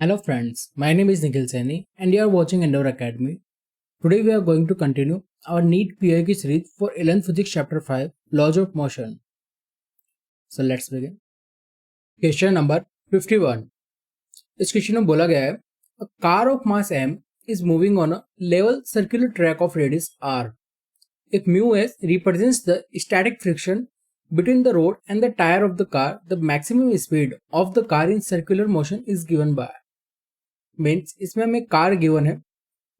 Hello friends, my name is Nikhil Saini and you are watching Endeavor Academy. Today we are going to continue our NEET PIQ series for 11th Physics Chapter 5 Laws of Motion. So let's begin. Question number 51. इस question में बोला गया है A car of mass m is moving on a level circular track of radius r. If mu s represents the static friction between the road and the tire of the car, the maximum speed of the car in circular motion is given by. Means इसमें हमें car given है,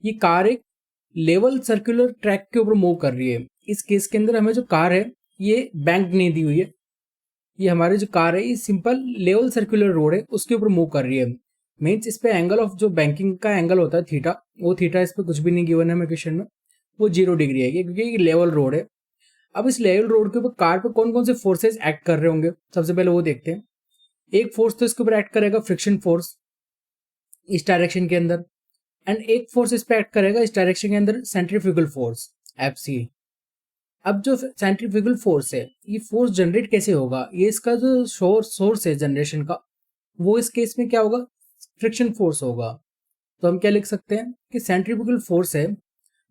ये car एक level circular track के ऊपर move कर रही है. इस केस के अंदर हमें जो कार है ये बैंक नहीं दी हुई है, ये हमारी जो कार है ये सिंपल लेवल सर्कुलर रोड है उसके ऊपर मूव कर रही है. मीन्स इस पे एंगल ऑफ जो बैंकिंग का एंगल होता है थीटा, वो थीटा इस पे कुछ भी नहीं गिवन है हमें क्वेश्चन में, वो 0 डिग्री है क्योंकि ये लेवल रोड है. अब इस लेवल रोड के ऊपर कार पे कौन कौन से फोर्सेज एक्ट कर रहे होंगे, सबसे पहले वो देखते हैं. एक फोर्स तो इसके ऊपर एक्ट करेगा फ्रिक्शन फोर्स इस डायरेक्शन के अंदर, एंड एक फोर्स इस पे एक्ट करेगा इस डायरेक्शन के अंदर सेंट्रीफ्यूगल फोर्स Fc. अब जो सेंट्रीफ्यूगल फोर्स है ये फोर्स जनरेट कैसे होगा, ये इसका जो सोर्स है जनरेशन का वो इस केस में क्या होगा, फ्रिक्शन फोर्स होगा. तो हम क्या लिख सकते हैं कि सेंट्रीफ्यूगल फोर्स है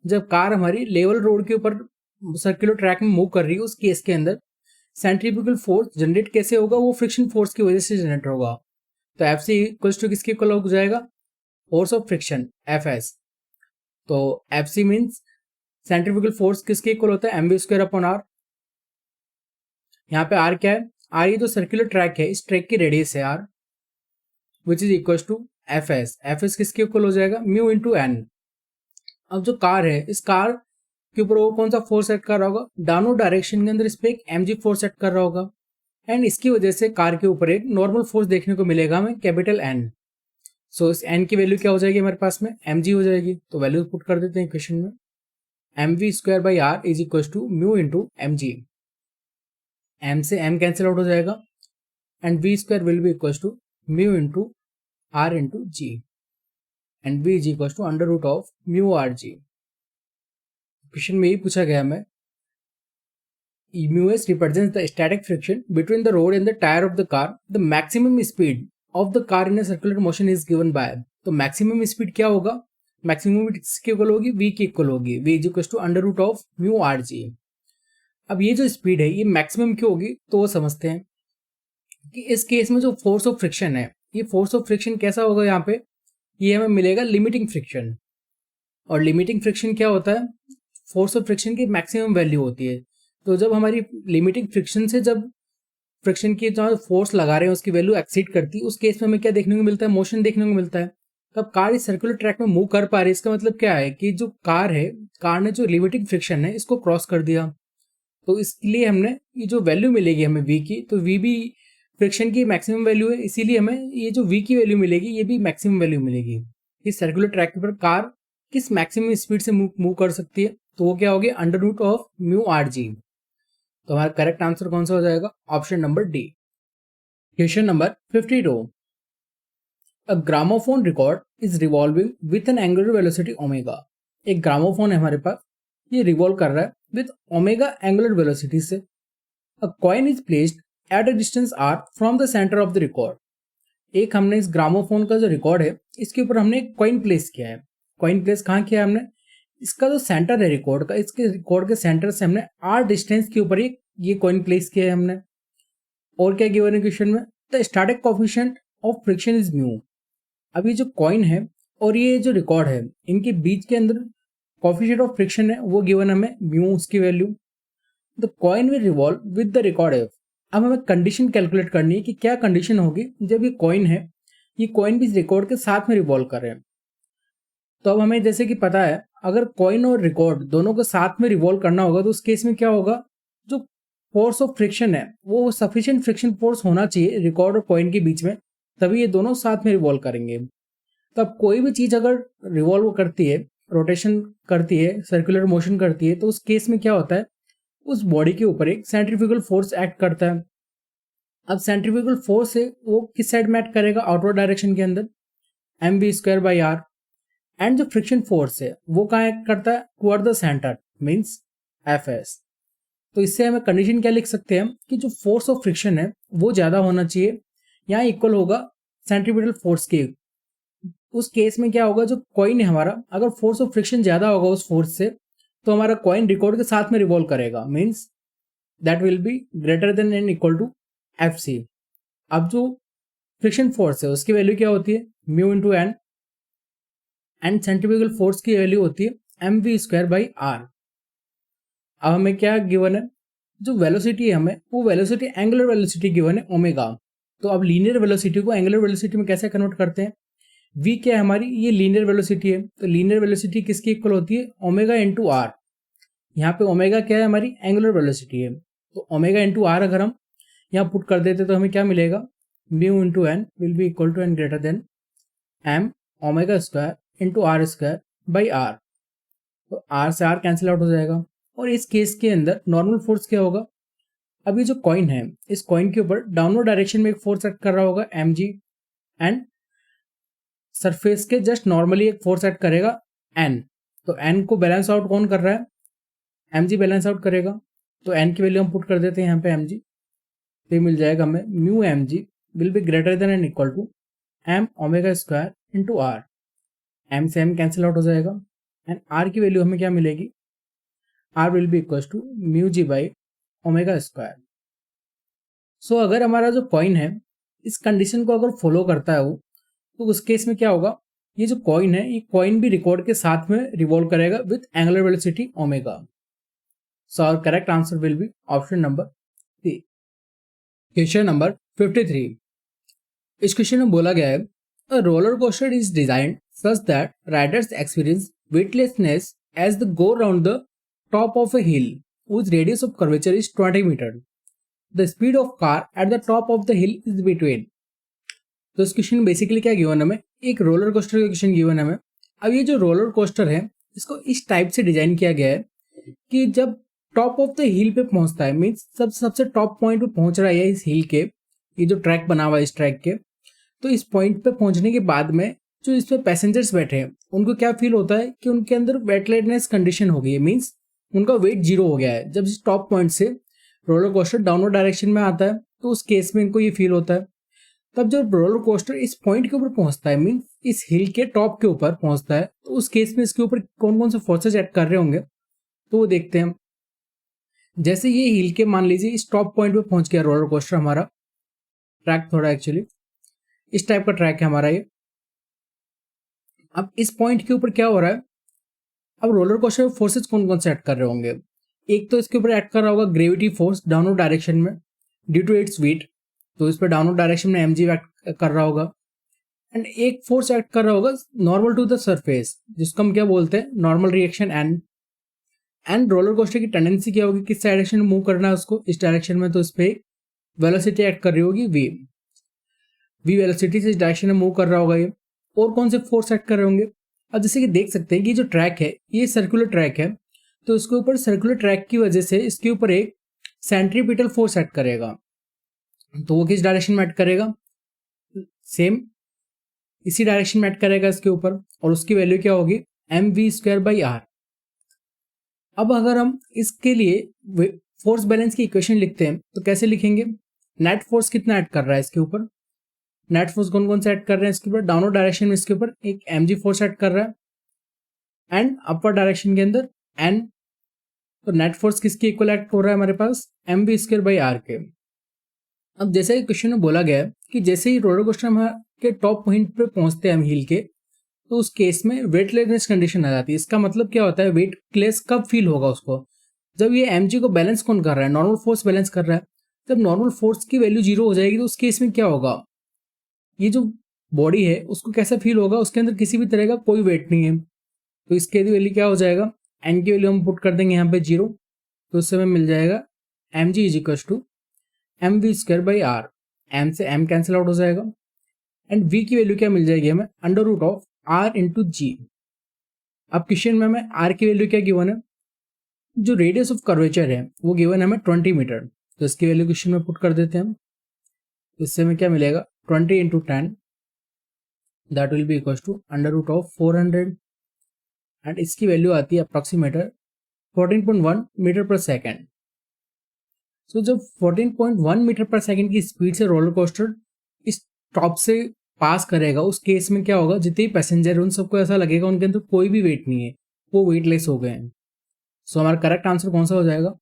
जब कार हमारी लेवल रोड के ऊपर सर्कुलर ट्रैक में मूव कर रही है उस केस के अंदर सेंट्रीफ्यूगल फोर्स जनरेट कैसे होगा, वो फ्रिक्शन फोर्स की वजह से जनरेट होगा. तो Fc इक्वल्स टू किसके इक्वल हो जाएगा, फोर्स ऑफ फ्रिक्शन Fs. तो Fc मीन्स सेंट्रीफ्यूगल फोर्स किसके इक्वल होता है, mv² अपॉन r. यहाँ पे r क्या है, r ये जो सर्कुलर ट्रैक है इस ट्रैक की रेडियस है r, which is equal to Fs. Fs किसके इक्वल हो जाएगा, म्यू इंटू n. अब जो कार है इस कार के ऊपर वो कौन सा फोर्स सेट कर रहा होगा, डाउनवर्ड डायरेक्शन के अंदर इस पे एक mg फोर्स सेट कर रहा होगा, एंड इसकी वजह से कार के ऊपर एक नॉर्मल फोर्स देखने को मिलेगा हमें कैपिटल N. सो इस N की वैल्यू क्या हो जाएगी हमारे पास में, mg हो जाएगी. तो वैल्यू पुट कर देते हैं क्वेश्चन में, mv² r is equal to mu into mg. m से m कैंसिल आउट हो जाएगा and v² will be equal to mu into r into g and v is equal to under root of mu r g. Question में यही पूछा गया हमें, Mus represents the static friction between the road and the tire of the car. The maximum speed of the car in a circular motion is given by. तो maximum speed क्या होगा, maximum speed किसके equal होगी, v की equal होगी, v is equal to under root of mu r g. अब ये जो स्पीड है ये मैक्सिमम क्यों होगी, तो वो समझते हैं कि इस केस में जो फोर्स ऑफ फ्रिक्शन है ये फोर्स ऑफ फ्रिक्शन कैसा होगा, यहाँ पे ये हमें मिलेगा लिमिटिंग फ्रिक्शन. और लिमिटिंग फ्रिक्शन क्या होता है, फोर्स ऑफ फ्रिक्शन की मैक्सिमम वैल्यू होती है. तो जब हमारी लिमिटिंग फ्रिक्शन से जब फ्रिक्शन की जो फोर्स लगा रहे हैं उसकी वैल्यू एक्सीड करती है, उस केस में हमें क्या देखने को मिलता है, मोशन देखने को मिलता है. तब कार इस सर्कुलर ट्रैक में मूव कर पा रही है, इसका मतलब क्या है कि जो कार है, कार ने जो लिमिटिंग फ्रिक्शन है इसको क्रॉस कर दिया. तो इसलिए हमने ये जो वैल्यू मिलेगी हमें v की, तो v भी फ्रिक्शन की मैक्सिमम वैल्यू है, इसीलिए हमें ये जो v की वैल्यू मिलेगी ये भी मैक्सिमम वैल्यू मिलेगी. इस सर्कुलर ट्रैक पर कार किस मैक्सिमम स्पीड से मूव कर सकती है, तो वो क्या होगी, under root of mu r g. तो हमारा करेक्ट आंसर कौन सा हो जाएगा, option number D. Question number 52. A gramophone record is revolving with an angular velocity omega. एक ग्रामोफोन है हमारे पास, ये रिवॉल्व कर रहा है विथ ओमेगा एंगुलर वेलोसिटी से. अ coin is placed at a distance r from the centre of the record. एक हमने इस ग्रामोफोन का जो रिकॉर्ड है इसके ऊपर हमने एक कॉइन प्लेस किया है. कॉइन प्लेस कहाँ किया है हमने, इसका जो सेंटर है रिकॉर्ड का, इसके रिकॉर्ड के सेंटर से हमने r डिस्टेंस के ऊपर ये कॉइन प्लेस किया है हमने. और क्या गिवन है क्वेश्चन में, the static coefficient of friction is mu. अब ये जो कॉइन है और ये जो रिकॉर्ड है इनके बीच के अंदर कोएफिशिएंट ऑफ फ्रिक्शन है वो गिवन हमें म्यू, उसकी value. The coin will revolve with the record F. अब हमें कंडीशन कैलकुलेट करनी है कि क्या कंडीशन होगी जब ये कॉइन है, ये कॉइन भी इस रिकॉर्ड के साथ में रिवॉल्व कर रहे हैं. तो अब हमें जैसे कि पता है अगर कॉइन और रिकॉर्ड दोनों को साथ में रिवॉल्व करना होगा तो उस केस में क्या होगा, जो फोर्स ऑफ फ्रिक्शन है वो सफिशिएंट फ्रिक्शन फोर्स होना चाहिए रिकॉर्ड और कॉइन के बीच में, तभी ये दोनों साथ में रिवॉल्व करेंगे. तो अब कोई भी चीज अगर रिवॉल्व करती है, रोटेशन करती है, सर्कुलर मोशन करती है, तो उस केस में क्या होता है, उस बॉडी के ऊपर एक सेंट्रीफ्यूगल फोर्स एक्ट करता है. अब सेंट्रीफ्यूगल फोर्स है वो किस साइड में एक्ट करेगा, आउटवर्ड डायरेक्शन के अंदर, mv² r. एंड जो फ्रिक्शन फोर्स है वो कहाँ एक्ट करता है, toward the centre, means Fs. तो इससे हमें कंडीशन क्या लिख सकते हैं कि जो फोर्स ऑफ फ्रिक्शन है वो ज्यादा होना चाहिए, यहाँ इक्वल होगा सेंट्रीपिटल फोर्स के. उस केस में क्या होगा, जो कॉइन है हमारा, अगर फोर्स ऑफ फ्रिक्शन ज्यादा होगा उस फोर्स से, तो हमारा कॉइन रिकॉर्ड के साथ में रिवॉल्व करेगा, means that will be greater than and equal to F C. अब जो फ्रिक्शन फोर्स है उसकी वैल्यू क्या होती है, mu into n, and centrifugal force की वैल्यू होती है m v square by r. अब हमें क्या गिवन है, जो वेलोसिटी है हमें, वो वेलोसिटी एंगुलर वेलोसिटी गिवन है ओमेगा। तो अब लीनियर वेलोसिटी को एंगुलर वेलोसिटी में कैसे कन्वर्ट करते हैं, v क्या है हमारी, ये लीनियर वेलोसिटी है, तो लीनियर वेलोसिटी किसकी इक्वल होती है, ओमेगा इंटू आर। यहाँ पे ओमेगा क्या है, हमारी एंगुलर वेलोसिटी है, तो ओमेगा इंटू आर अगर हम यहाँ पुट कर देते तो हमें क्या मिलेगा, mu into n will be equal to n greater than m omega square into r square by r. तो आर से आर कैंसिल आउट हो जाएगा। और इस केस के अंदर नॉर्मल फोर्स क्या होगा, अब ये जो कॉइन है, इस कॉइन के ऊपर डाउनवर्ड डायरेक्शन में एक फोर्स एक्ट कर रहा होगा एम जी, एंड सरफेस के जस्ट नॉर्मली एक फोर्स एक्ट करेगा एन। तो एन को बैलेंस आउट कौन कर रहा है, एम जी बैलेंस आउट करेगा। तो एन की वैल्यू हम पुट कर देते हैं यहाँ पे एम जी, तो मिल जाएगा हमें mu M g will be greater than and equal to M omega square into R. M से एम कैंसिल आउट हो जाएगा, एंड आर की वैल्यू हमें क्या मिलेगी, R will be equal to mu g by omega square. So अगर हमारा जो कॉइन है इस कंडीशन को अगर फॉलो करता है वो, तो उस केस में क्या होगा, ये जो कॉइन है, ये कॉइन भी रिकॉर्ड के साथ में रिवॉल्व करेगा with angular velocity omega. So our correct answer will be option number C. Question number 53। इस क्वेश्चन में बोला गया है, a roller coaster is designed such that riders experience weightlessness as they go round the top of a hill whose radius of curvature is 20 meter. The speed of car at the top of the hill is between. तो इस question में basically क्या given हमें, एक roller coaster का question given हमें। अब ये जो रोलर कोस्टर है इसको इस टाइप से डिजाइन किया गया है कि जब टॉप ऑफ द हिल पे पहुंचता है, मीन्स सबसे टॉप पॉइंट पे पहुंच रहा है इस हिल के, ये जो ट्रैक बना हुआ है इस ट्रैक के, तो इस पॉइंट पे पहुंचने के बाद में जो इस पे पैसेंजर्स बैठे हैं उनको क्या फील होता है कि उनके अंदर वेटलेसनेस कंडीशन हो गई है, मीन्स उनका वेट जीरो हो गया है। जब इस टॉप पॉइंट से रोलर कोस्टर डाउनवर्ड डायरेक्शन में आता है तो उस केस में इनको ये फील होता है। तब जब रोलर कोस्टर इस पॉइंट के ऊपर पहुंचता है, मीन्स इस हिल के टॉप के ऊपर पहुंचता है, तो उस केस में इसके ऊपर कौन कौन से फोर्सेज एक्ट कर रहे होंगे तो वो देखते हैं। जैसे ये हिल के मान लीजिए इस टॉप पॉइंट पे पहुंच गया रोलर कोस्टर, हमारा ट्रैक थोड़ा एक्चुअली इस टाइप का ट्रैक है हमारा ये। अब इस पॉइंट के ऊपर क्या हो रहा है, अब रोलर कोस्टर फोर्सेज कौन कौन से एक्ट कर रहे होंगे, एक तो इसके ऊपर एक्ट कर रहा होगा ग्रेविटी फोर्स डाउनवर्ड डायरेक्शन में ड्यू टू इट्स वेट, तो इस पर डाउनवर्ड डायरेक्शन में एम जी एक्ट कर रहा होगा। एंड एक फोर्स एक्ट कर रहा होगा नॉर्मल टू द सरफेस, जिसको हम क्या बोलते हैं, normal reaction. And roller coaster की टेंडेंसी क्या होगी, किस डायरेक्शन में मूव करना है उसको, इस डायरेक्शन में, तो इस पे वेलोसिटी एक्ट कर रही होगी वी वेलोसिटी से इस डायरेक्शन में मूव कर रहा होगा ये। और कौन से फोर्स एक्ट कर रहे होंगे, अब जैसे कि देख सकते हैं कि जो ट्रैक है ये सर्कुलर ट्रैक है, तो इसके ऊपर सर्कुलर ट्रैक की वजह से इसके ऊपर एक सेंट्रीपिटल फोर्स एक्ट करेगा। तो वो किस डायरेक्शन में एक्ट करेगा, सेम इसी डायरेक्शन में एक्ट करेगा इसके ऊपर, और उसकी वैल्यू क्या होगी, m v square by r. अब अगर हम इसके लिए फोर्स बैलेंस की इक्वेशन लिखते हैं तो कैसे लिखेंगे, नेट फोर्स कितना एक्ट कर रहा है इसके ऊपर, नेट फोर्स कौन कौन से एक्ट कर रहे हैं इसके ऊपर, डाउनवर्ड डायरेक्शन में इसके ऊपर एक एम जी फोर्स एक्ट कर रहा है, एंड अपर डायरेक्शन के अंदर एन, तो नेट फोर्स किसके इक्वल एक्ट हो रहा है हमारे पास, M B square by R के। अब जैसे क्वेश्चन में बोला गया है कि जैसे ही रोलर कोस्टर हम के टॉप पॉइंट पे पहुंचते हैं हम हिल के, तो उस केस में वेटलेसनेस कंडीशन आ जाती है। इसका मतलब क्या होता है, वेटलेस कब फील होगा उसको, जब ये एम जी को बैलेंस कौन कर रहा है, नॉर्मल फोर्स बैलेंस कर रहा है। जब नॉर्मल फोर्स की वैल्यू जीरो हो जाएगी तो उस केस में क्या होगा, ये जो बॉडी है उसको कैसा फील होगा, उसके अंदर किसी भी तरह का कोई वेट नहीं है, तो इसके वैल्यू क्या हो जाएगा, एन की वैल्यू हम पुट कर देंगे यहाँ पे जीरो, तो उससे हमें मिल जाएगा m g is equal to m v square by r. M से एम कैंसिल आउट हो जाएगा, एंड वी की वैल्यू क्या मिल जाएगी हमें, under root of R into g. अब क्वेश्चन में हमें आर की वैल्यू क्या गिवन है, जो रेडियस ऑफ कर्वेचर है वो गिवन है हमें 20 मीटर, तो इसकी वैल्यू क्वेश्चन में पुट कर देते हैं हम। इससे हमें क्या मिलेगा, 20 into 10 that will be equal to under root of 400, and इसकी वैल्यू आती है अप्रॉक्सीमेटर 14.1 मीटर पर सेकेंड। सो जब 14.1 मीटर पर सेकेंड की स्पीड से रोलर कोस्टर इस टॉप से पास करेगा उस केस में क्या होगा, जितने पैसेंजर उन सबको ऐसा लगेगा उनके अंदर कोई भी वेट नहीं है, वो वेटलेस हो गए हैं। सो हमारा करेक्ट आंसर कौन सा हो जाएगा?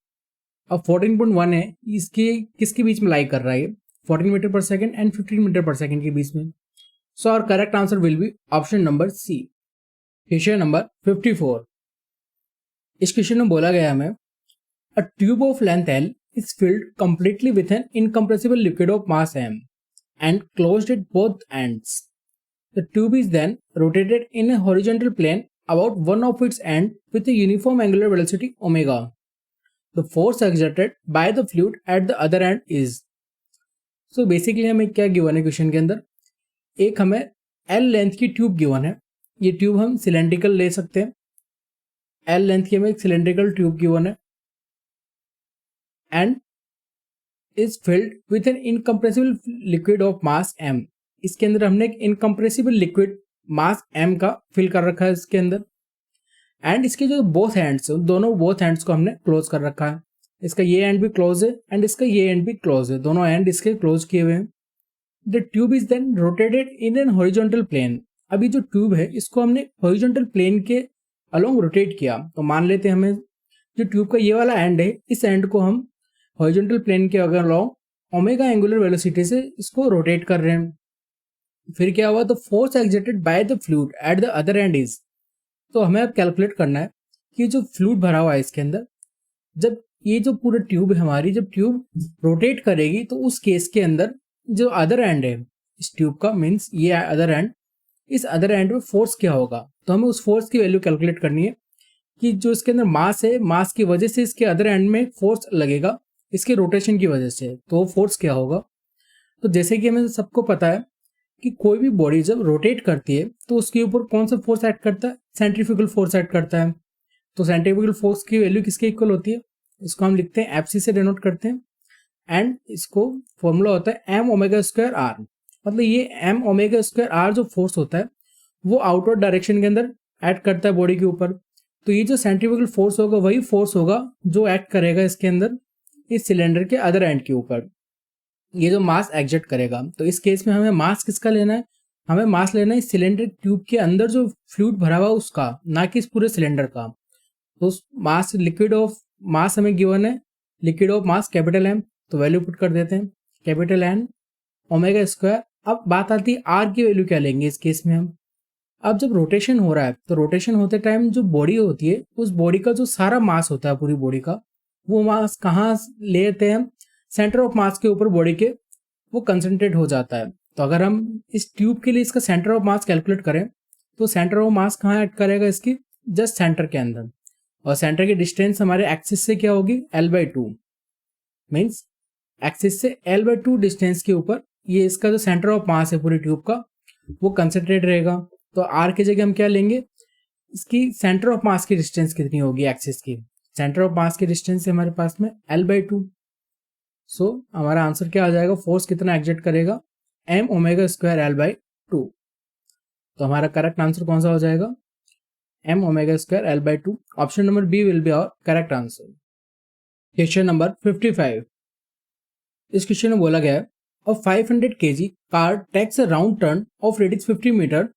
अब 14.1 है, इसके किसके बीच में लाई कर रहा है? 14 metre per second and 15 metre per second के बीच में। So our correct answer will be option number C. Question number 54। इस क्वेश्चन में बोला गया हमें a tube of length L is filled completely with an incompressible liquid of mass m and closed at both ends. The tube is then rotated in a horizontal plane about one of its ends with a uniform angular velocity omega. The force exerted by the fluid at the other end is. So basically हमें क्या given है question के अंदर, एक हमें L length की tube given है। ये ट्यूब हम सिलेंड्रिकल ले सकते हैं। L लेंथ की हमें एक सिलेंड्रिकल ट्यूब गिवन है and is filled with an incompressible liquid of mass m। इसके अंदर हमने एक इनकम्प्रेसिबल लिक्विड मास m का फिल कर रखा है इसके अंदर। एंड इसके जो बोथ हैंड्स दोनों बोथ हैंड्स को हमने क्लोज कर रखा है। इसका ये एंड भी क्लोज है एंड इसका ये एंड भी क्लोज है, दोनों एंड इसके क्लोज किए हुए हैं। The tube is then rotated in an horizontal plane. अभी जो ट्यूब है इसको हमने हॉरिजॉन्टल प्लेन के अलोंग रोटेट किया। तो मान लेते हैं हमें जो ट्यूब का ये वाला एंड है, इस एंड को हम हॉरिजॉन्टल प्लेन के अलोंग ओमेगा एंगुलर वेलोसिटी से इसको रोटेट कर रहे हैं। फिर क्या हुआ, the force exerted by the fluid at the other and is. तो हमें अब कैलकुलेट करना है कि जो फ्लूइड भरा हुआ है इसके अंदर, जब ये जो पूरा ट्यूब है हमारी, जब ट्यूब रोटेट करेगी तो उस केस के अंदर जो अदर एंड है इस ट्यूब का, मीन्स ये अदर एंड, इस अदर एंड में फोर्स क्या होगा। तो हमें उस फोर्स की वैल्यू कैलकुलेट करनी है कि जो इसके अंदर मास है, मास की वजह से इसके अदर एंड में फोर्स लगेगा इसके रोटेशन की वजह से, तो वो फोर्स क्या होगा। तो जैसे कि हमें सबको पता है कि कोई भी बॉडी जब रोटेट करती है तो उसके ऊपर कौन सा फोर्स एक्ट करता है, सेंट्रीफ्यूगल फोर्स एक्ट करता है। तो सेंट्रीफ्यूगल फोर्स की वैल्यू किसके इक्वल होती है, इसको हम लिखते हैं एफसी से डिनोट करते हैं एंड इसको फॉर्मूला होता है एम ओमेगा स्क्वायर आर। मतलब ये एम ओमेगा स्क्वायर आर जो फोर्स होता है वो आउटवर्ड डायरेक्शन के अंदर एक्ट करता है बॉडी के ऊपर। तो ये जो सेंट्रीफ्यूगल फोर्स होगा वही फोर्स होगा जो एक्ट करेगा इसके अंदर इस सिलेंडर के अदर एंड के ऊपर, ये जो मास एक्सर्ट करेगा। तो इस केस में हमें मास किसका लेना है, हमें मास लेना है इस सिलेंडर ट्यूब के अंदर जो फ्लूइड भरा हुआ उसका, ना कि इस पूरे सिलेंडर का। तो मास लिक्विड ऑफ मास हमें गिवन है, liquid of mass capital M, तो वैल्यू पुट कर देते हैं कैपिटल एन ओमेगा स्क्वायर। अब बात आती है आर की वैल्यू क्या लेंगे इस केस में हम। अब जब रोटेशन हो रहा है तो रोटेशन होते टाइम जो बॉडी होती है उस बॉडी का जो सारा मास होता है पूरी बॉडी का, वो मास कहाँ लेते हैं हम, सेंटर ऑफ मास के ऊपर बॉडी के वो कंसंट्रेट हो जाता है। तो अगर हम इस ट्यूब के लिए इसका सेंटर ऑफ मास कैलकुलेट करें तो सेंटर ऑफ मास कहाँ एक्ट करेगा, इसकी जस्ट सेंटर के अंदर। और सेंटर की डिस्टेंस हमारे एक्सिस से क्या होगी, L/2, मीन्स एक्सिस से L/2 डिस्टेंस के ऊपर ये इसका जो सेंटर ऑफ मास है पूरी ट्यूब का वो कंसंट्रेट रहेगा। तो आर की जगह हम क्या लेंगे, इसकी सेंटर ऑफ मास की डिस्टेंस कितनी होगी एक्सिस की, सेंटर ऑफ मास की डिस्टेंस है हमारे पास में L/2। सो हमारा आंसर क्या आ जाएगा, फोर्स कितना एक्सर्ट करेगा, एम ओमेगा स्क्वायर L/2। तो हमारा करेक्ट आंसर कौन सा हो जाएगा, m omega square L/2। Option number B will be our correct answer. Question number 55। इस क्वेश्चन में बोला गया है a 500 kg car takes a round turn of radius 50 metre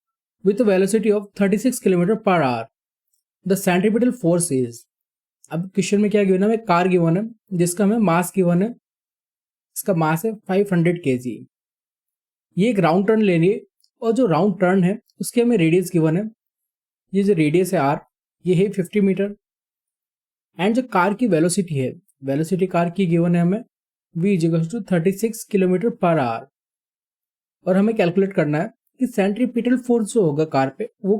with a velocity of 36 kilometre per hour. The centripetal force is. अब question में क्या given है, हमें कार गिवन है जिसका हमें मास गिवन है, इसका मास है 500 kg। ये एक राउंड टर्न ले लिए और जो राउंड टर्न है उसके हमें रेडियस गिवन है, ये जो रेडियस है आर ये है 50 मीटर। एंड जो कार की वेलोसिटी है, वेलोसिटी कार की गिवन है हमें v = 36 किलोमीटर पर आवर। और हमें कैलकुलेट करना है कि सेंट्रीपिटल फोर्स जो होगा कार पे वो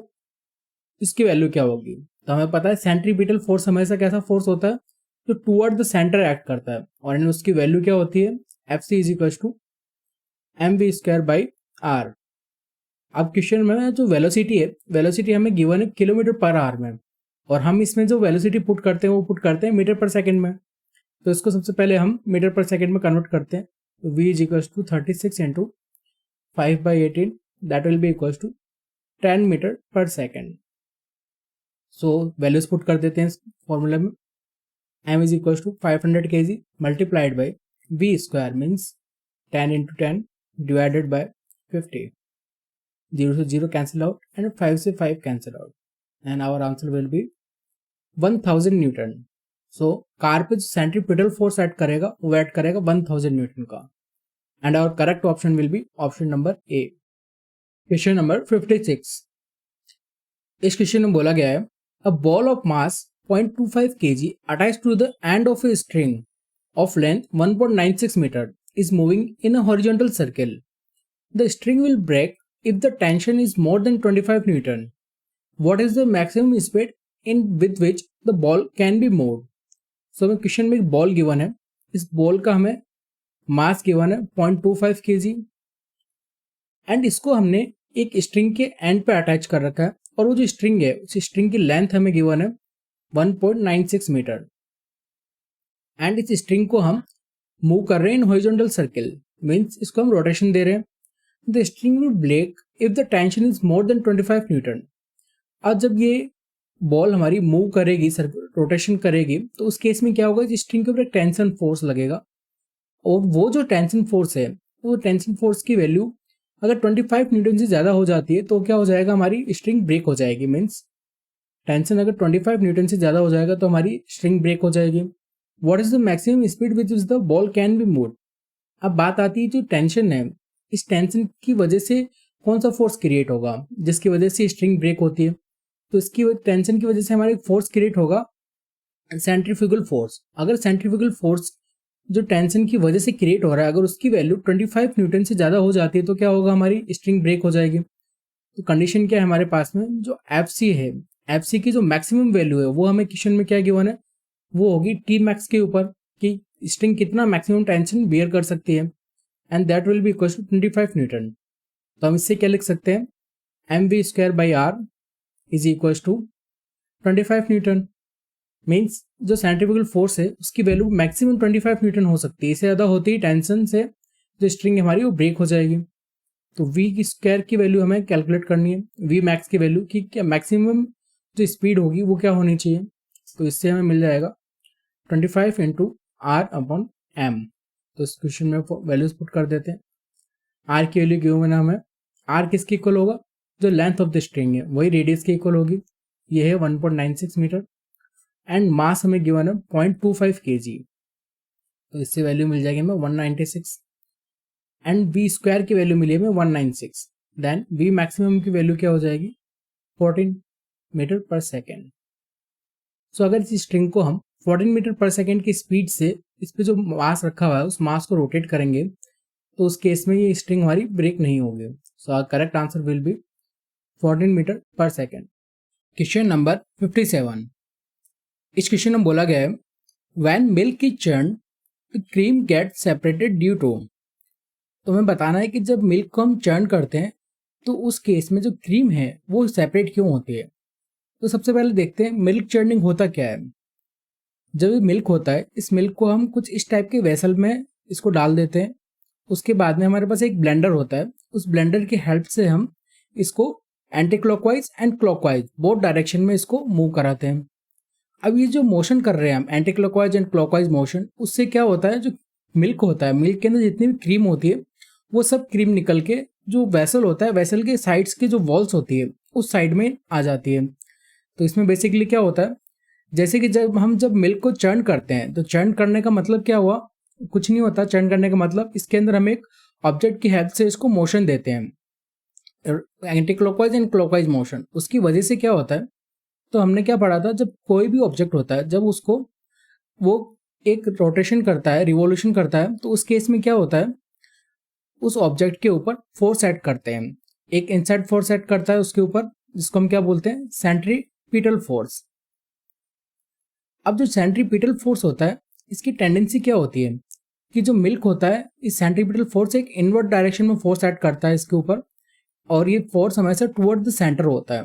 इसकी वैल्यू क्या होगी। तो हमें पता है सेंट्रीपिटल फोर्स हमेशा कैसा फोर्स होता है जो टूवर्ड द सेंटर एक्ट करता है, और उसकी वैल्यू क्या होती है, FC = mv²/r। अब क्वेश्चन में जो वेलोसिटी है, वेलोसिटी हमें गिवन है किलोमीटर पर आवर में, और हम इसमें जो वेलोसिटी पुट करते हैं वो पुट करते हैं मीटर पर सेकंड में। तो इसको सबसे पहले हम मीटर पर सेकंड में कन्वर्ट करते हैं। तो v = 36 × 5/18 that will B = 10 metre पर सेकंड। सो वैल्यूज पुट कर देते हैं इस फॉर्मूला में। m = 500 kg multiplied by v² means 10 × 10 divided by 50। 0 से 0 कैंसिल आउट एंड 5 से 5 cancel out and our answer will be 1000 newton. So car पे जो सेंट्रीपिटल फोर्स ऐड करेगा वो ऐड करेगा 1000 न्यूटन का. And our correct option will be option number A. Question number 56. इस question में बोला गया है a ball of mass 0.25 kg attached to the end of a string of length 1.96 meter is moving in a horizontal circle. The string will break if the tension is more than 25 Newton. What is the maximum speed in with which the ball can be moved? So हमें question में एक ball given है. इस ball का हमें mass given है 0.25 kg and इसको हमने एक स्ट्रिंग के एंड पे अटैच कर रखा है और वो जो स्ट्रिंग है उस स्ट्रिंग की लेंथ हमें गिवन है 1.96 मीटर एंड इस स्ट्रिंग को हम मूव कर रहे हैं इन हॉरिजॉन्टल सर्किल. मींस इसको हम रोटेशन दे रहे हैं. The string will break if the tension is more than 25 newton. अब जब ये बॉल हमारी मूव करेगी, रोटेशन करेगी, तो उस केस में क्या होगा, इस स्ट्रिंग के ऊपर एक टेंशन फोर्स लगेगा और वो जो टेंशन फोर्स है वो टेंशन फोर्स की वैल्यू अगर 25 न्यूटन से ज़्यादा हो जाती है तो क्या हो जाएगा, हमारी स्ट्रिंग ब्रेक हो जाएगी. मीन्स टेंशन अगर 25 न्यूटन से ज़्यादा हो जाएगा तो हमारी स्ट्रिंग ब्रेक हो जाएगी. What is the maximum speed which is the ball can be move. अब बात आती है जो टेंशन है, इस टेंशन की वजह से कौन सा फोर्स क्रिएट होगा जिसकी वजह से स्ट्रिंग ब्रेक होती है. तो इसकी टेंशन की वजह से हमारा एक फोर्स क्रिएट होगा सेंट्रीफ्यूगल फोर्स. अगर सेंट्रीफ्यूगल फोर्स जो टेंशन की वजह से क्रिएट हो रहा है अगर उसकी वैल्यू 25 न्यूटन से ज़्यादा हो जाती है तो क्या होगा, हमारी स्ट्रिंग ब्रेक हो जाएगी. तो कंडीशन क्या है हमारे पास में, जो एफसी है, एफसी की जो मैक्सिमम वैल्यू है वो हमें क्वेश्चन में क्या गिवन है, वो होगी टी मैक्स के ऊपर कि स्ट्रिंग कितना मैक्सिमम टेंशन बियर कर सकती है and that will be equal to 25 newton. तो हम इससे क्या लिख सकते हैं, mv²/r is equal to 25 newton. Means जो सेंट्रीफ्यूगल फोर्स है उसकी वैल्यू मैक्सिमम 25 न्यूटन हो सकती है. इससे ज़्यादा होती ही टेंशन से जो स्ट्रिंग हमारी वो ब्रेक हो जाएगी. तो v की स्क्वायर की वैल्यू हमें कैलकुलेट करनी है, v मैक्स की वैल्यू कि क्या मैक्सिमम जो स्पीड होगी वो क्या होनी चाहिए. तो इससे हमें मिल जाएगा 25 इंटू r/m. तो इस क्वेश्चन में वैल्यूज पुट कर देते हैं. r की वैल्यू क्यों मैंने हमें, r किसके इक्वल होगा, जो लेंथ ऑफ द स्ट्रिंग है वही रेडियस के इक्वल होगी. ये है 1.96 मीटर एंड मास हमें गिवन है 0.25 kg. तो इससे वैल्यू मिल जाएगी हमें 196 एंड v स्क्वायर की वैल्यू मिली हमें 196. देन v मैक्सिमम की वैल्यू क्या हो जाएगी 14 मीटर पर सेकेंड. सो अगर इस स्ट्रिंग को हम 14 मीटर पर सेकेंड की स्पीड से इस पे जो मास रखा हुआ है उस मास को रोटेट करेंगे तो उस केस में ये स्ट्रिंग हमारी ब्रेक नहीं होगी. So correct answer will be 14 metre per second. Question number 57. इस क्वेश्चन में बोला गया है when milk is churn the cream get separated due to. तो हमें बताना है कि जब मिल्क को हम चर्न करते हैं तो उस केस में जो क्रीम है वो सेपरेट क्यों होती है. तो सबसे पहले देखते हैं मिल्क चर्निंग होता क्या है. जब ये मिल्क होता है इस मिल्क को हम कुछ इस टाइप के वेसल में इसको डाल देते हैं. उसके बाद में हमारे पास एक ब्लेंडर होता है, उस ब्लेंडर की हेल्प से हम इसको anti clockwise and clockwise both direction में इसको मूव कराते हैं. अब ये जो मोशन कर रहे हैं हम anti clockwise and clockwise motion, उससे क्या होता है, जो मिल्क होता है मिल्क के अंदर जितनी भी क्रीम होती है वो सब क्रीम निकल के जो वेसल होता है वेसल के साइड्स की जो वॉल्स होती है उस साइड में आ जाती है. तो इसमें बेसिकली क्या होता है, जैसे कि जब मिल्क को चर्न करते हैं तो चर्न करने का मतलब क्या हुआ, कुछ नहीं होता. चर्न करने का मतलब इसके अंदर हम एक ऑब्जेक्ट की हेल्प से इसको मोशन देते हैं, anti clockwise and clockwise motion. उसकी वजह से क्या होता है, तो हमने क्या पढ़ा था, जब कोई भी ऑब्जेक्ट होता है जब उसको वो एक रोटेशन करता है, रिवॉल्यूशन करता है, तो उस केस में क्या होता है, उस ऑब्जेक्ट के ऊपर फोर्स ऐड करते हैं. एक इनसाइड फोर्स ऐड करता है उसके ऊपर, जिसको हम क्या बोलते हैं, सेंट्रीपिटल फोर्स. अब जो सेंट्रीपिटल फोर्स होता है इसकी टेंडेंसी क्या होती है कि जो मिल्क होता है इस सेंट्रीपिटल फोर्स एक इनवर्ट डायरेक्शन में फोर्स ऐड करता है इसके ऊपर और ये फोर्स हमेशा टुवर्ड द सेंटर होता है.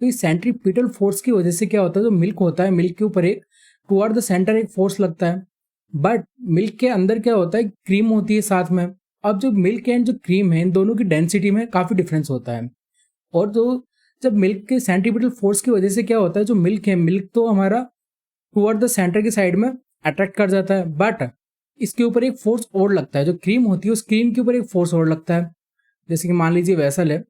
तो इस सेंट्रीपिटल फोर्स की वजह से क्या होता है, जो मिल्क होता है मिल्क के ऊपर एक टुवर्ड द सेंटर एक फोर्स लगता है. बट मिल्क के अंदर क्या होता है, क्रीम होती है साथ में. अब जो मिल्क एंड जो क्रीम है इन दोनों की डेंसिटी में काफ़ी डिफरेंस होता है. और जो जब मिल्क के सेंट्रीपिटल फोर्स की वजह से क्या होता है, जो मिल्क है मिल्क तो हमारा टुवर्ड द सेंटर की साइड में अट्रैक्ट कर जाता है, बट इसके ऊपर एक फोर्स और लगता है. जो क्रीम होती है उस क्रीम के ऊपर एक फोर्स और लगता है. जैसे कि मान लीजिए वेसल है,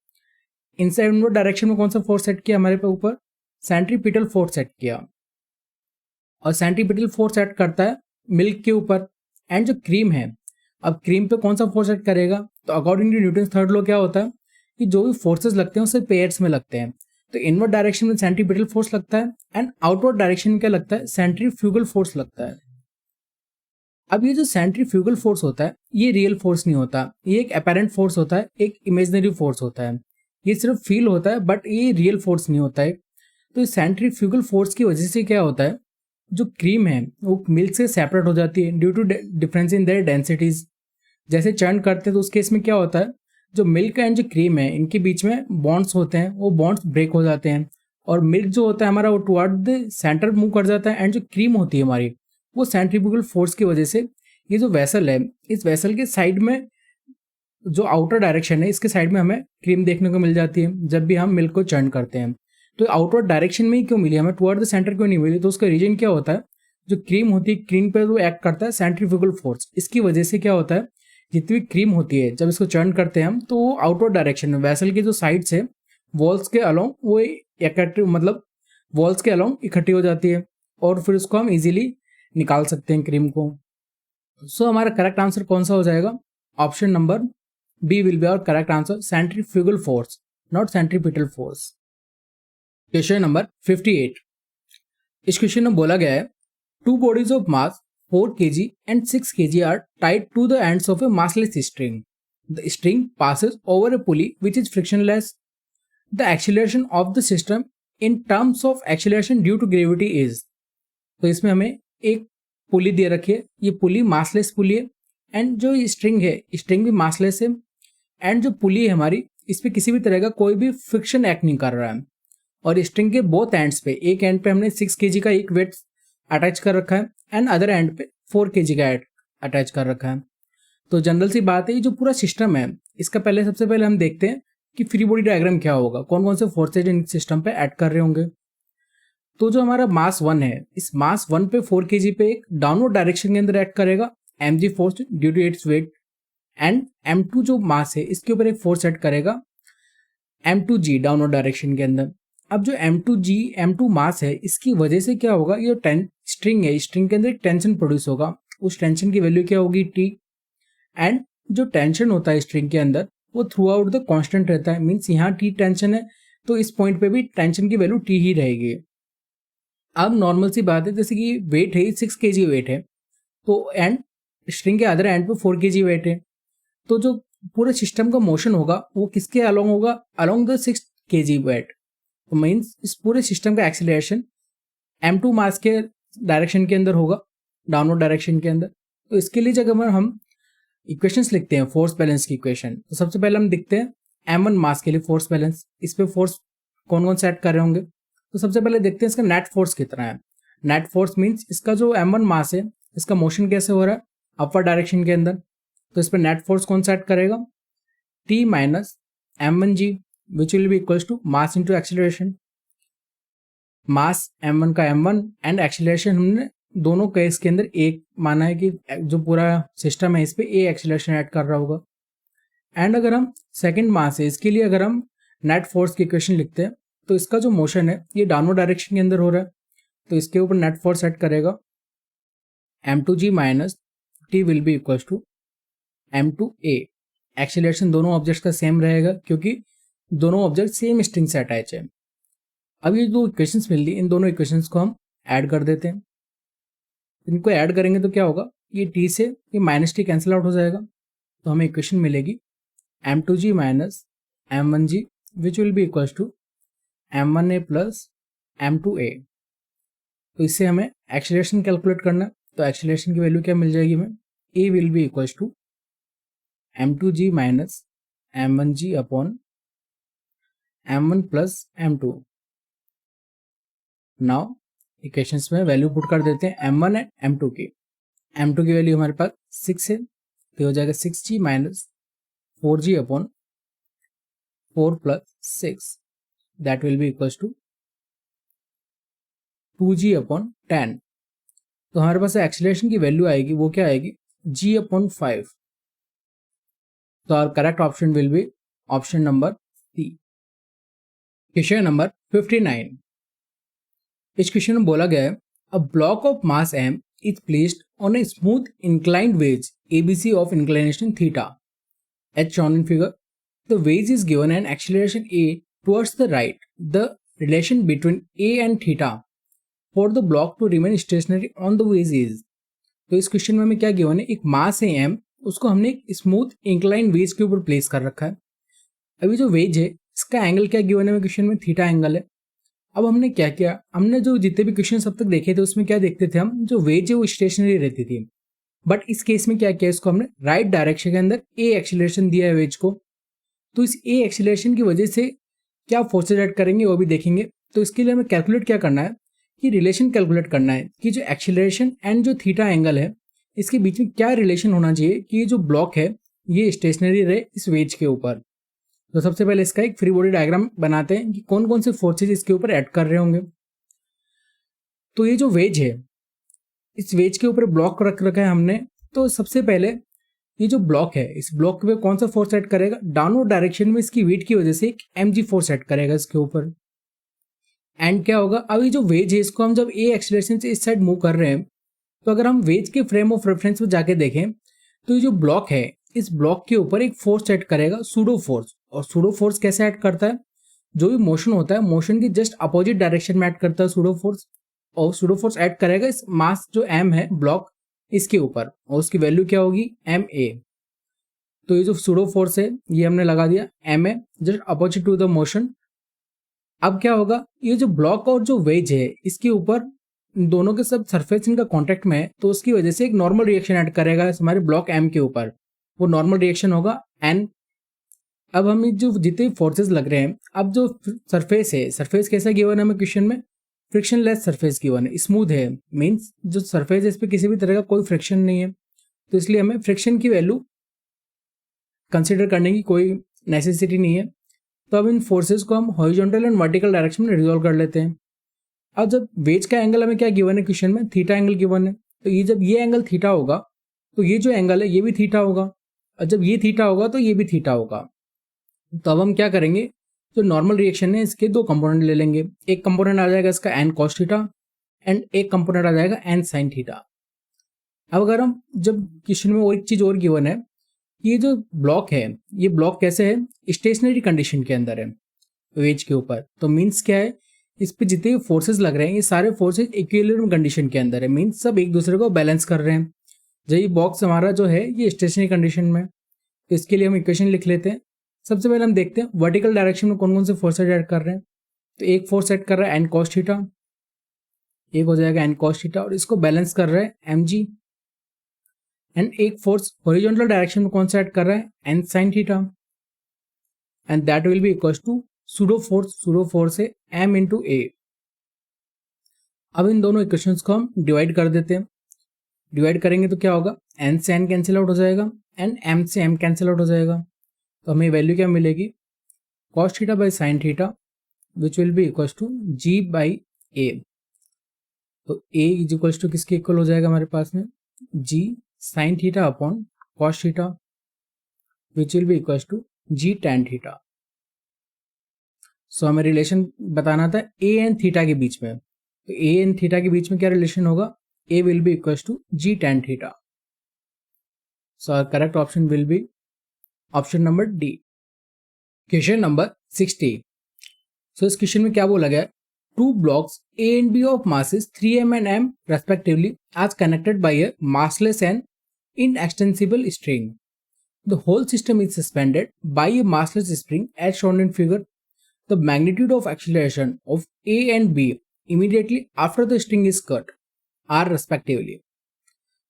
इनसाइड डायरेक्शन में कौन सा फोर्स सेट किया हमारे पे ऊपर, सेंट्रीपिटल फोर्स सेट किया, और सेंट्रीपिटल फोर्स सेट करता है मिल्क के ऊपर। एंड जो क्रीम है, अब क्रीम पे कौन सा फोर्स सेट करेगा, तो according to Newton third law क्या होता है कि जो भी फोर्सेस लगते हैं उससे पेयर्स में लगते हैं। तो इनवर्ड डायरेक्शन में सेंट्रीपिटल फोर्स लगता है एंड आउटवर्ड डायरेक्शन में क्या लगता है, सेंट्रीफ्यूगल फोर्स लगता है। अब ये जो सेंट्रीफ्यूगल फोर्स होता है ये रियल फोर्स नहीं होता, ये एक अपेरेंट फोर्स होता है, एक इमेजिनरी फोर्स होता है, ये सिर्फ फील होता है बट ये रियल फोर्स नहीं होता है। तो इस सेंट्रीफ्यूगल फोर्स की वजह से क्या होता है, जो क्रीम है वो मिल्क से सेपरेट हो जाती है due to difference in their densities. जैसे चर्न करते हैं तो उस केस में क्या होता है, जो मिल्क एंड जो क्रीम है इनके बीच में बॉन्ड्स होते हैं, वो बॉन्ड्स ब्रेक हो जाते हैं और मिल्क जो होता है हमारा वो टुवर्ड द सेंटर मूव कर जाता है, एंड जो क्रीम होती है हमारी वो सेंट्रीफ्यूगल फोर्स की वजह से, ये जो वेसल है इस वेसल के साइड में जो आउटर डायरेक्शन है इसके साइड में हमें क्रीम देखने को मिल जाती है जब भी हम मिल्क को चर्न करते हैं। तो आउटवर्ड डायरेक्शन में ही क्यों मिली, हमें टुवर्ड द सेंटर क्यों नहीं मिली, तो उसका रीजन क्या होता है, जो क्रीम होती है क्रीम पे वो एक्ट करता है सेंट्रीफ्यूगल फोर्स, इसकी वजह से क्या होता है जितनी भी क्रीम होती है जब इसको चर्न करते हैं हम तो वो आउटवर्ड डायरेक्शन में वेसल की जो साइड्स है वॉल्स के अलोंग वो मतलब वॉल्स के अलोंग इकट्ठी हो जाती है और फिर उसको हम इजीली निकाल सकते हैं क्रीम को। सो हमारा करेक्ट आंसर कौन सा हो जाएगा, option number B will be our correct answer, centrifugal force not centripetal force. Question number 58, इस क्वेश्चन में बोला गया है two bodies of mass 4 kg and 6 kg are tied to the ends of a massless string. The string passes over a pulley which is frictionless. The acceleration of the system in terms of acceleration due to gravity is. तो इसमें हमें एक पुली दे रखी है, ये पुली massless पुली है and जो string है स्ट्रिंग भी मासलेस है एंड जो पुली है हमारी इस पर किसी भी तरह का कोई भी फ्रिक्शन एक्ट नहीं कर रहा है और स्ट्रिंग के बोथ एंड्स पे, एक एंड पे हमने 6 kg का एक वेट अटैच कर रखा है एंड अदर एंड पे 4 kg का अटैच कर रखा है। तो जनरल सी बात है ये जो पूरा सिस्टम है इसका पहले सबसे पहले हम देखते हैं कि फ्री बॉडी डायग्राम क्या होगा, कौन कौन से फोर्सेज इन सिस्टम पे ऐड कर रहे होंगे। तो जो हमारा मास 1 है इस मास 1 पे 4 kg पे एक डाउनवर्ड डायरेक्शन के अंदर एक्ट करेगा mg force due to its weight and m2 जो मास है इसके ऊपर एक फोर्स ऐड करेगा m2g डाउनवर्ड डायरेक्शन के अंदर। अब जो m2 मास है इसकी वजह से क्या होगा, ये स्ट्रिंग है स्ट्रिंग के अंदर एक टेंशन प्रोड्यूस होगा, उस टेंशन की वैल्यू क्या होगी t, एंड जो टेंशन होता है स्ट्रिंग के अंदर वो थ्रू आउट द कांस्टेंट रहता है, मींस यहाँ t टेंशन है तो इस पॉइंट पे भी टेंशन की वैल्यू t ही रहेगी। अब नॉर्मल सी बात है जैसे कि वेट है 6 kg वेट है तो एंड स्ट्रिंग के अदर एंड पे 4 kg वेट है, तो जो पूरे सिस्टम का मोशन होगा वो किसके अलोंग होगा, अलोंग द 6 kg वेट। तो मीन्स इस पूरे सिस्टम का एक्सीलरेशन m2 मास के डायरेक्शन के अंदर होगा, डाउनवर्ड डायरेक्शन के अंदर। तो इसके लिए जब हम इक्वेशंस लिखते हैं फोर्स बैलेंस की इक्वेशन, तो सबसे पहले हम लिखते हैं m1 मास के लिए फोर्स बैलेंस, इस पे फोर्स कौन कौन सेट कर रहे होंगे। तो सबसे पहले देखते हैं इसका नेट फोर्स कितना है। नेट फोर्स मीन्स इसका जो m1 मास है इसका मोशन कैसे हो रहा है, अपवर्ड डायरेक्शन के अंदर, तो इस पर नेट फोर्स कौन सेट करेगा, t minus m1g which will be equals to mass into acceleration. Mass m1 का m1 एंड एक्सीलरेशन हमने दोनों केस के अंदर एक माना है कि जो पूरा सिस्टम है इस पे a एक्सीलरेशन ऐड कर रहा होगा। एंड अगर हम सेकंड मास है इसके लिए अगर हम नेट फोर्स की इक्वेशन लिखते हैं तो इसका जो मोशन है ये डाउनवर्ड डायरेक्शन के अंदर हो रहा है, तो इसके ऊपर नेट फोर्स सेट करेगा m2g minus t will be equal to m2a। Acceleration दोनों ऑब्जेक्ट्स का सेम रहेगा क्योंकि दोनों ऑब्जेक्ट सेम स्ट्रिंग से अटैच है। अब ये जो इक्वेशंस मिल रही इन दोनों इक्वेशंस को हम ऐड कर देते हैं, इनको ऐड करेंगे तो क्या होगा, ये t से ये माइनस t कैंसिल आउट हो जाएगा, तो हमें इक्वेशन मिलेगी m2g minus m1g which will be equal to m1a plus m2a। तो इससे हमें एक्सीलरेशन कैलकुलेट करना है, तो एक्सीलरेशन की वैल्यू क्या मिल जाएगी हमें, a will be equal to m2g minus m1g upon m1 plus m2। Now equations में वैल्यू पुट कर देते हैं m1 एंड m2 की। m2 की वैल्यू हमारे पास 6 है तो हो जाएगा 6g minus 4g upon 4 plus 6 that will be equal to 2g upon 10। तो हमारे पास एक्सीलरेशन की वैल्यू आएगी वो क्या आएगी, g अपॉन 5। तो our correct option will be option number C. Question number 59। इस क्वेश्चन में बोला गया है a block of mass m is placed on a smooth inclined wedge ABC of inclination theta as shown in figure. The wedge is given an acceleration a towards the right. The relation between a and theta for the block to remain stationary on the wedge is। तो इस question में हमें क्या given है, एक मास है m, उसको हमने एक स्मूथ इंक्लाइन वेज के ऊपर प्लेस कर रखा है। अभी जो वेज है इसका एंगल क्या गिवन है क्वेश्चन में, थीटा एंगल है। अब हमने क्या किया, हमने जो जितने भी क्वेश्चन अब तक देखे थे उसमें क्या देखते थे हम, जो वेज है वो स्टेशनरी रहती थी। बट इस केस में क्या किया, इसको हमने राइट डायरेक्शन के अंदर ए एक्सीलरेशन दिया है वेज को। तो इस ए एक्सीलरेशन की वजह से क्या फोर्सेज ऐड करेंगे वो भी देखेंगे। तो इसके लिए हमें कैलकुलेट क्या करना है कि रिलेशन कैलकुलेट करना है कि जो एक्सीलरेशन एंड जो थीटा एंगल है इसके बीच में क्या रिलेशन होना चाहिए कि ये जो ब्लॉक है ये स्टेशनरी रहे इस वेज के ऊपर। तो सबसे पहले इसका एक फ्री बॉडी डायग्राम बनाते हैं कि कौन कौन से फोर्सेज इसके ऊपर ऐड कर रहे होंगे। तो ये जो वेज है इस वेज के ऊपर ब्लॉक रख रखा है हमने। तो सबसे पहले ये जो ब्लॉक है इस ब्लॉक पे कौन सा फोर्स ऐड करेगा, डाउनवर्ड डायरेक्शन में इसकी वेट की वजह से एक mg फोर्स ऐड करेगा इसके ऊपर। एंड क्या होगा, अभी जो वेज है इसको हम जब ए एक्सीलरेशन से इस साइड मूव कर रहे हैं तो अगर हम वेज के फ्रेम ऑफ रेफरेंस में जाके देखें तो ये जो ब्लॉक है इस ब्लॉक के ऊपर एक फोर्स ऐड करेगा, सूडो फोर्स। और सूडो फोर्स कैसे ऐड करता है, जो भी मोशन होता है मोशन की जस्ट अपोजिट डायरेक्शन में ऐड करता है सूडो फोर्स। और सूडो फोर्स ऐड करेगा इस मास जो m है ब्लॉक इसके ऊपर, और उसकी वैल्यू क्या होगी ma। तो ये जो सूडो फोर्स है ये हमने लगा दिया ma just opposite to the motion. अब क्या होगा, ये जो ब्लॉक और जो वेज है इसके ऊपर दोनों के सब सरफेस इनका कांटेक्ट में है तो उसकी वजह से एक नॉर्मल रिएक्शन ऐड करेगा हमारे ब्लॉक m के ऊपर। वो नॉर्मल रिएक्शन होगा n। अब हम जो जितने फोर्सेस लग रहे हैं, अब जो सरफेस है, सरफेस कैसा गिवन है हमें क्वेश्चन में, फ्रिक्शनलेस सरफेस गिवन है, स्मूथ है, मींस जो सरफेस है इस पर किसी भी तरह का कोई फ्रिक्शन नहीं है। तो इसलिए हमें फ्रिक्शन की वैल्यू कंसिडर करने की कोई नेसेसिटी नहीं है। तो अब इन फोर्सेस को हम हॉरिजॉन्टल एंड वर्टिकल डायरेक्शन में रिजॉल्व कर लेते हैं। अब जब वेज का एंगल हमें क्या गिवन है क्वेश्चन में, थीटा एंगल गिवन है। तो ये जब ये एंगल थीटा होगा तो ये जो एंगल है ये भी थीटा होगा, और जब ये थीटा होगा तो ये भी थीटा होगा। तो अब हम क्या करेंगे, जो नॉर्मल रिएक्शन है इसके दो कंपोनेंट ले लेंगे। एक कंपोनेंट आ जाएगा इसका एन कॉस थीटा एंड एक कंपोनेंट आ जाएगा एन साइन थीटा। अब अगर हम जब क्वेश्चन में और एक चीज और गिवन है, ये जो ब्लॉक है ये ब्लॉक कैसे है, स्टेशनरी कंडीशन के अंदर है वेज के ऊपर। तो मीन्स क्या है, इस पे जितने फोर्सेस लग रहे हैं ये सारे फोर्सेस इक्विलिब्रियम कंडीशन के अंदर है, मीन्स सब एक दूसरे को बैलेंस कर रहे हैं। जब ये बॉक्स हमारा जो है ये स्टेशनरी कंडीशन में, तो इसके लिए हम इक्वेशन लिख लेते हैं। सबसे पहले हम देखते हैं वर्टिकल डायरेक्शन में कौन कौन से फोर्सेज ऐड कर रहे हैं। तो एक फोर्स ऐड कर रहा है एन कॉस थीटा, एक हो जाएगा एन कॉस थीटा, और इसको बैलेंस कर रहा है एम जी। एंड एक फोर्स हॉरिजॉन्टल डायरेक्शन में कौन सा ऐड कर रहा है, N sine theta, and that will be equal to pseudo force है एम इंटू ए। अब इन दोनों इक्वेशंस को हम डिवाइड कर देते हैं। डिवाइड करेंगे तो क्या होगा, एन से एन कैंसिल आउट हो जाएगा एंड एम से एम कैंसिल आउट हो जाएगा। तो हमें वैल्यू क्या मिलेगी, cos theta by sine theta which will be equal to g by A. तो ए इज इक्वल टू किसके इक्वल हो जाएगा हमारे पास में, g sine theta upon cos theta which will be equal to g tan theta. So हमें relation बताना था ए एंड थीटा के बीच में। तो ए एंड थीटा के बीच में क्या रिलेशन होगा, A will be equal to g tan theta. So our correct option will be option number D. Question number 60। So इस क्वेश्चन में क्या बोला गया, two blocks A and B of masses 3m and m respectively as connected by a massless and inextensible string. The whole system is suspended by a massless spring as shown in figure. The magnitude of acceleration of A and B immediately after the string is cut are respectively.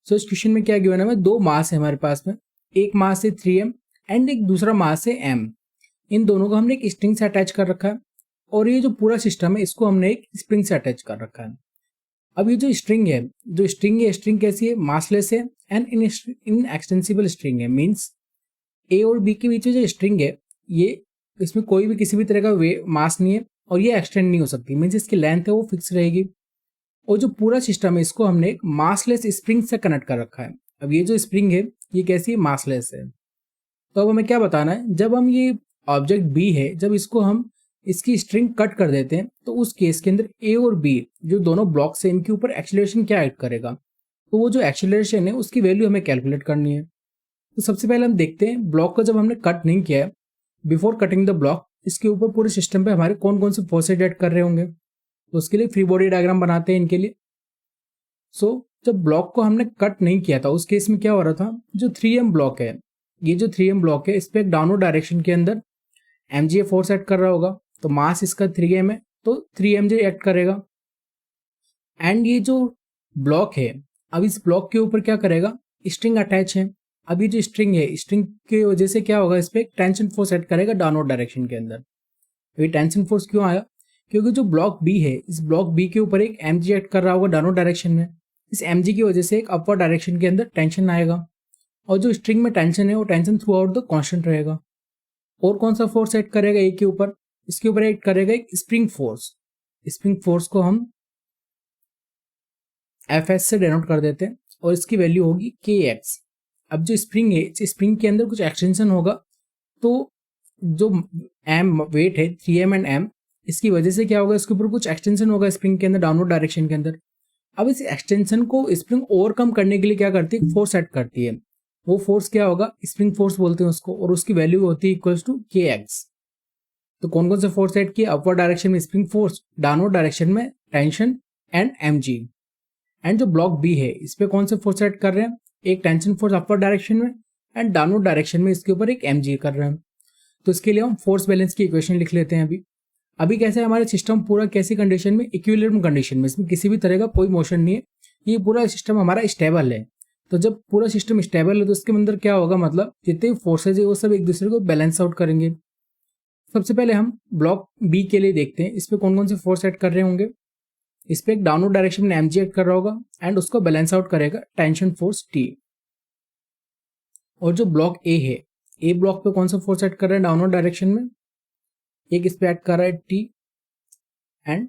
So इस question में क्या given है, दो मास है हमारे पास में, एक मास है 3m एंड एक दूसरा मास है m। इन दोनों को हमने एक स्ट्रिंग से अटैच कर रखा है, और ये जो पूरा सिस्टम है इसको हमने एक स्प्रिंग से अटैच कर रखा है। अब ये जो स्ट्रिंग है स्ट्रिंग कैसी है, मासलेस है एंड इन एक्सटेंसिबल स्ट्रिंग है। मीन्स ए और बी के बीच में जो स्ट्रिंग है ये इसमें कोई भी किसी भी तरह का मास नहीं है और ये एक्सटेंड नहीं हो सकती, मीन्स इसकी लेंथ है वो फिक्स रहेगी। और जो पूरा सिस्टम है इसको हमने एक मासलेस स्प्रिंग से कनेक्ट कर रखा है। अब ये जो स्प्रिंग है ये कैसी है, मासलेस है। तो अब हमें क्या बताना है, जब हम ये ऑब्जेक्ट बी है जब इसको हम इसकी स्ट्रिंग कट कर देते हैं, तो उस केस के अंदर ए और बी जो दोनों ब्लॉक से इनके ऊपर एक्सीलरेशन क्या ऐड करेगा, तो वो जो एक्सीलरेशन है उसकी वैल्यू हमें कैलकुलेट करनी है। तो सबसे पहले हम देखते हैं ब्लॉक को जब हमने कट नहीं किया है, बिफोर कटिंग द ब्लॉक इसके ऊपर पूरे सिस्टम पे हमारे कौन कौन से फोर्सेज ऐड कर रहे होंगे। तो उसके लिए फ्री बॉडी डायग्राम बनाते हैं इनके लिए। सो जब ब्लॉक को हमने कट नहीं किया था उस केस में क्या हो रहा था, जो 3M ब्लॉक है, ये जो 3M ब्लॉक है इस पे एक डाउनवर्ड डायरेक्शन के अंदर mga फोर्स एक्ट कर रहा होगा। तो मास इसका 3M है तो 3mg एक्ट करेगा। एंड ये जो ब्लॉक है, अब इस ब्लॉक के ऊपर क्या करेगा, स्ट्रिंग अटैच है। अब ये जो स्ट्रिंग है, स्ट्रिंग की वजह से क्या होगा, इस पे एक टेंशन फोर्स एक्ट करेगा डाउनवर्ड डायरेक्शन के अंदर। ये टेंशन फोर्स क्यों आया, क्योंकि जो ब्लॉक बी है इस ब्लॉक बी के ऊपर एक mg एक्ट कर रहा होगा डाउनवर्ड डायरेक्शन में। इस mg की वजह से एक अपवर्ड डायरेक्शन के अंदर टेंशन आएगा, और जो स्ट्रिंग में टेंशन है वो tension through out the constant रहेगा। और कौन सा फोर्स एक्ट करेगा ए के ऊपर, इसके ऊपर एक्ट करेगा एक स्प्रिंग फोर्स। स्प्रिंग फोर्स को हम Fs से डेनोट कर देते हैं और इसकी वैल्यू होगी kx। अब जो स्प्रिंग है, इस स्प्रिंग के अंदर कुछ एक्सटेंशन होगा, तो जो m वेट है 3m एंड m, इसकी वजह से क्या होगा, इसके ऊपर कुछ एक्सटेंशन होगा स्प्रिंग के अंदर डाउनवर्ड डायरेक्शन के अंदर। अब इस एक्सटेंशन को स्प्रिंग ओवरकम करने के लिए क्या करती है, फोर्स एक्ट करती है। वो फोर्स क्या होगा, स्प्रिंग फोर्स बोलते हैं उसको, और उसकी वैल्यू होती है इक्वल्स टू kx। तो कौन कौन से फोर्स एक्ट किए, अपवर्ड डायरेक्शन में स्प्रिंग फोर्स, डाउनवर्ड डायरेक्शन में टेंशन एंड mg। एंड जो ब्लॉक बी है इस पे कौन से फोर्स एक्ट कर रहे हैं, एक टेंशन फोर्स अपवर्ड डायरेक्शन में एंड डाउनवर्ड डायरेक्शन में इसके ऊपर एक mg कर रहे हैं। तो इसके लिए हम फोर्स बैलेंस की इक्वेशन लिख लेते हैं। अभी कैसे हमारे सिस्टम पूरा कैसी कंडीशन में, इक्विलिब्रियम कंडीशन में, इसमें किसी भी तरह का कोई मोशन नहीं है, ये पूरा सिस्टम हमारा स्टेबल है। तो जब पूरा सिस्टम स्टेबल है तो इसके अंदर क्या होगा, मतलब जितने फोर्सेज है वो सब एक दूसरे को बैलेंस आउट करेंगे। सबसे पहले हम ब्लॉक बी के लिए देखते हैं, इस पे कौन कौन से फोर्स एक्ट कर रहे होंगे। इस पे एक डाउनवर्ड डायरेक्शन में mg एक्ट कर रहा होगा एंड उसको बैलेंस आउट करेगा टेंशन फोर्स T। और जो ब्लॉक ए है, ए ब्लॉक पे कौन सा फोर्स एक्ट कर रहा है डाउनवर्ड डायरेक्शन में, एक इस पे एक्ट कर रहा है T एंड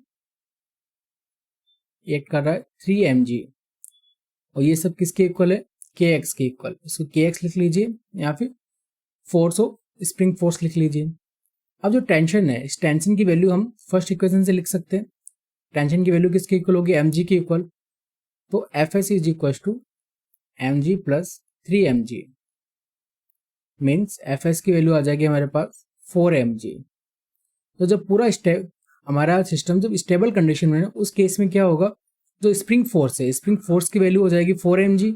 एक्ट कर रहा है 3mg। और ये सब किसके इक्वल है, kx के इक्वल। इसको kx लिख लीजिए या फिर फोर्स ऑफ स्प्रिंग फोर्स लिख लीजिए। अब जो टेंशन है, इस टेंशन की वैल्यू हम फर्स्ट इक्वेशन से लिख सकते हैं। टेंशन की वैल्यू किसके इक्वल होगी, mg के इक्वल। तो Fs is equal to mg plus 3mg, means Fs की वैल्यू आ जाएगी हमारे पास 4mg। तो जब पूरा हमारा सिस्टम जब स्टेबल कंडीशन में है, उस केस में क्या होगा, जो स्प्रिंग फोर्स है, स्प्रिंग फोर्स की वैल्यू हो जाएगी 4mg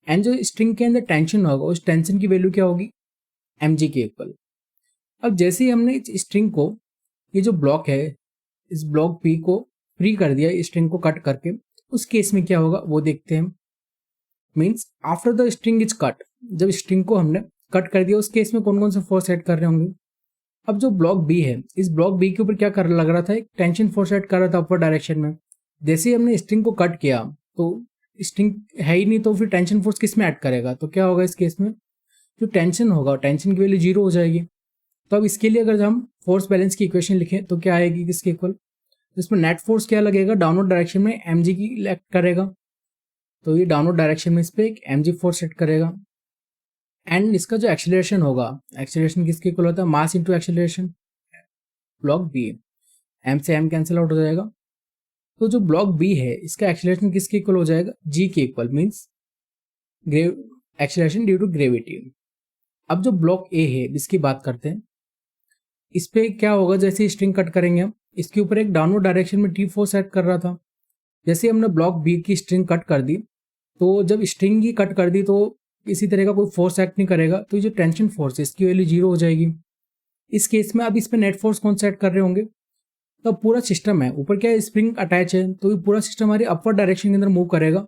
एंड जो स्ट्रिंग के अंदर टेंशन होगा उस टेंशन की वैल्यू क्या होगी, mg के इक्वल। अब जैसे ही हमने इस स्ट्रिंग को, ये जो ब्लॉक है, इस ब्लॉक पी को फ्री कर दिया स्ट्रिंग को कट करके, उस केस में क्या होगा वो देखते हैं। Means after the string is cut, जब स्ट्रिंग को हमने कट कर दिया उस केस में कौन कौन से फोर्स ऐड कर रहे होंगे। अब जो ब्लॉक बी है, इस ब्लॉक बी के ऊपर क्या कर लग रहा था, एक टेंशन फोर्स ऐड कर रहा था अपवर्ड डायरेक्शन में। जैसे ही हमने स्ट्रिंग को कट किया तो स्ट्रिंग है ही नहीं, तो फिर टेंशन फोर्स किस में ऐड करेगा, तो क्या होगा इस केस में, जो टेंशन होगा टेंशन की वैल्यू 0 हो जाएगी। तो अब इसके लिए अगर हम फोर्स बैलेंस की इक्वेशन लिखें तो क्या आएगी किसके इक्वल, इसमें नेट फोर्स क्या लगेगा, डाउनवर्ड डायरेक्शन में mg की एक्ट करेगा। तो ये डाउनवर्ड डायरेक्शन में इस पर एक mg फोर्स एक्ट करेगा। एंड इसका जो एक्सीलरेशन होगा, एक्सीलरेशन किसके इक्वल होता है, mass into acceleration. Block B, M से एम कैंसिल आउट हो जाएगा। तो जो ब्लॉक बी है इसका एक्सीलरेशन किसके इक्वल हो जाएगा, जी के equal, means acceleration due to gravity. अब जो ब्लॉक ए है इसकी बात करते हैं, इस पे क्या होगा, जैसे स्ट्रिंग कट करेंगे हम, इसके ऊपर एक डाउनवर्ड डायरेक्शन में टी फोर्स एक्ट कर रहा था। जैसे हमने ब्लॉक बी की स्ट्रिंग कट कर दी, तो जब स्ट्रिंग ही कट कर दी तो इसी तरह का कोई फोर्स एक्ट नहीं करेगा, तो ये जो टेंशन फोर्स है इसकी वैल्यू 0 हो जाएगी। इस केस में अब इस पे नेट फोर्स कौन सा एक्ट कर रहे होंगे, तो पूरा सिस्टम है, ऊपर क्या है स्प्रिंग अटैच है, तो ये पूरा सिस्टम हमारी अपवर्ड डायरेक्शन के अंदर मूव करेगा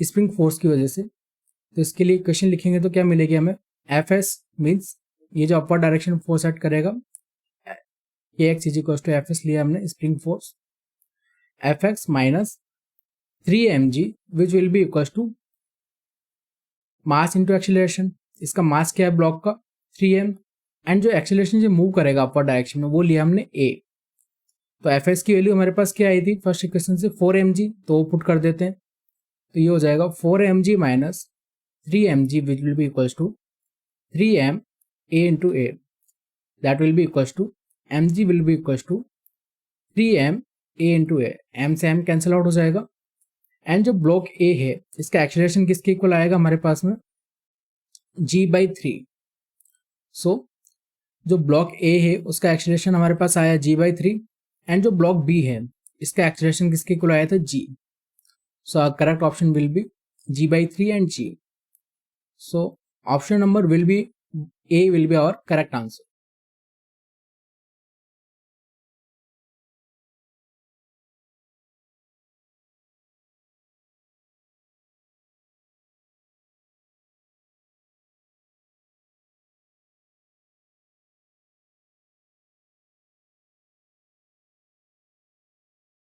स्प्रिंग फोर्स की वजह से। तो इसके लिए इक्वेशन लिखेंगे तो क्या मिलेगी हमें, Fs मीन्स ये जो अपवर्ड डायरेक्शन फोर्स एक्ट करेगा, kx is equal to Fs लिया हमने spring force, Fx minus 3mg which will be equal to mass into acceleration. इसका मास क्या है ब्लॉक का 3m, एंड जो एक्सीलरेशन जो मूव करेगा अपवर्ड डायरेक्शन में वो लिया हमने a। तो Fs की वैल्यू हमारे पास क्या आई थी फर्स्ट इक्वेशन से 4mg, तो वो पुट कर देते हैं। तो ये हो जाएगा 4mg minus 3mg which will be equal to 3m a into a, that will be equal to mg will be equal to 3m a into A, M से एम कैंसिल आउट हो जाएगा। एंड जो block ए है इसका acceleration किसके equal आएगा हमारे पास में, g/3। सो जो ब्लॉक ए है उसका एक्सीलरेशन हमारे पास आया g/3 एंड जो ब्लॉक बी है इसका एक्सीलरेशन किसके इक्वल आया था, g। So correct option will B g/3 and g। So option number will be A will be our correct answer.